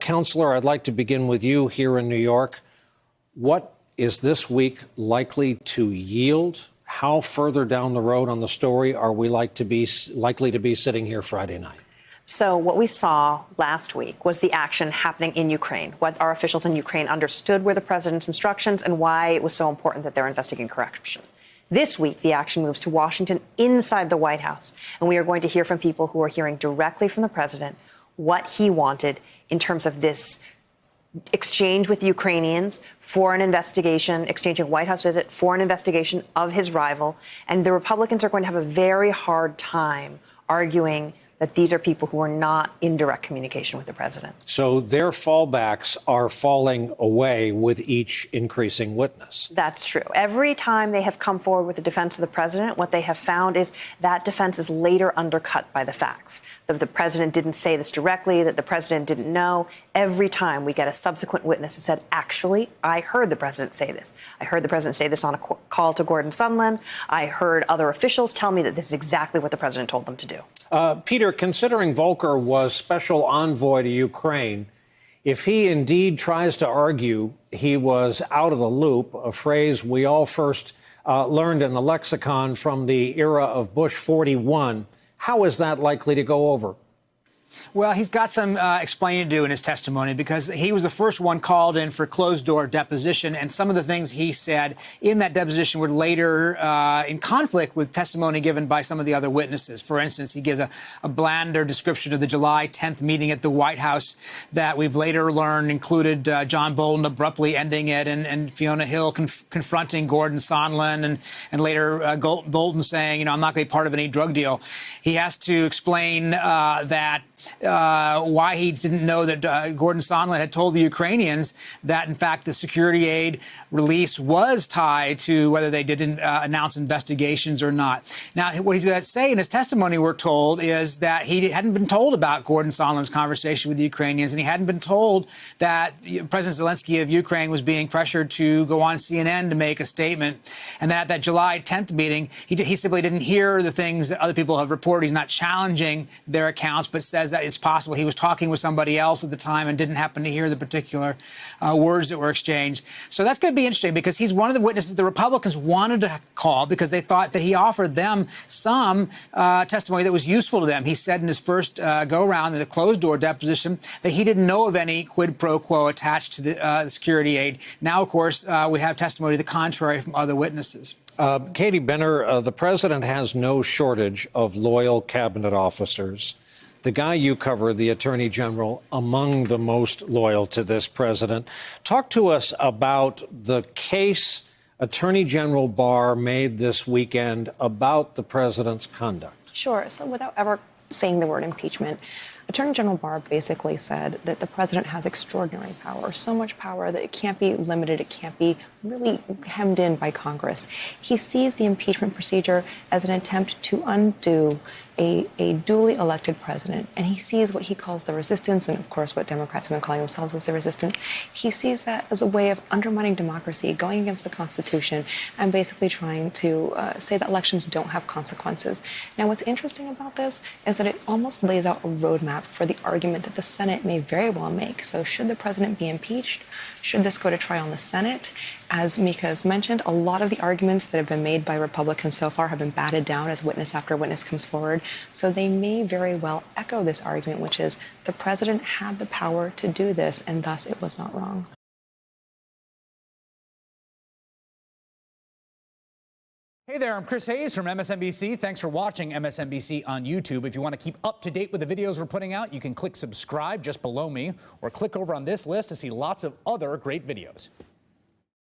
Counselor, I'd like to begin with you here in New York. What is this week likely to yield? How further down the road on the story are we likely to be sitting here Friday night? So what we saw last week was the action happening in Ukraine. What our officials in Ukraine understood were the president's instructions and why it was so important that they're investigating corruption. This week, the action moves to Washington inside the White House. And we are going to hear from people who are hearing directly from the president what he wanted in terms of this exchange with the Ukrainians for an investigation, exchanging a White House visit for an investigation of his rival. And the Republicans are going to have a very hard time arguing that these are people who are not in direct communication with the president. So their fallbacks are falling away with each increasing witness. That's true. Every time they have come forward with a defense of the president, what they have found is that defense is later undercut by the facts. That the president didn't say this directly, that the president didn't know. Every time we get a subsequent witness that said, actually, I heard the president say this. I heard the president say this on a call to Gordon Sondland. I heard other officials tell me that this is exactly what the president told them to do. Peter, considering Volker was special envoy to Ukraine, if he indeed tries to argue he was out of the loop, a phrase we all first learned in the lexicon from the era of Bush 41, how is that likely to go over? Well, he's got some explaining to do in his testimony because he was the first one called in for closed-door deposition, and some of the things he said in that deposition were later in conflict with testimony given by some of the other witnesses. For instance, he gives a blander description of the July 10th meeting at the White House that we've later learned included John Bolton abruptly ending it and Fiona Hill confronting Gordon Sondland and later Bolton saying, you know, I'm not going to be part of any drug deal. He has to explain that why he didn't know that Gordon Sondland had told the Ukrainians that, in fact, the security aid release was tied to whether they didn't announce investigations or not. Now, what he's going to say in his testimony, we're told, is that he hadn't been told about Gordon Sondland's conversation with the Ukrainians, and he hadn't been told that President Zelensky of Ukraine was being pressured to go on CNN to make a statement, and that at that July 10th meeting, he simply didn't hear the things that other people have reported. He's not challenging their accounts, but says that it's possible he was talking with somebody else at the time and didn't happen to hear the particular words that were exchanged. So that's going to be interesting because he's one of the witnesses the Republicans wanted to call because they thought that he offered them some testimony that was useful to them. He said in his first go-round in the closed-door deposition that he didn't know of any quid pro quo attached to the security aid. Now, of course, we have testimony to the contrary from other witnesses. Katie Benner, the president has no shortage of loyal cabinet officers. The guy you cover, the Attorney General, among the most loyal to this president. Talk to us about the case Attorney General Barr made this weekend about the president's conduct. Sure. So without ever saying the word impeachment, Attorney General Barr basically said that the president has extraordinary power, so much power that it can't be limited, it can't be really hemmed in by Congress. He sees the impeachment procedure as an attempt to undo a duly elected president, and he sees what he calls the resistance, and of course what Democrats have been calling themselves as the resistance. He sees that as a way of undermining democracy, going against the Constitution, and basically trying to say that elections don't have consequences. Now, what's interesting about this is that it almost lays out a roadmap for the argument that the Senate may very well make. So should the president be impeached? Should this go to trial in the Senate? As Mika has mentioned, a lot of the arguments that have been made by Republicans so far have been batted down as witness after witness comes forward. So they may very well echo this argument, which is the president had the power to do this, and thus it was not wrong. Hey there, I'm Chris Hayes from MSNBC. Thanks for watching MSNBC on YouTube. If you want to keep up to date with the videos we're putting out, you can click subscribe just below me or click over on this list to see lots of other great videos.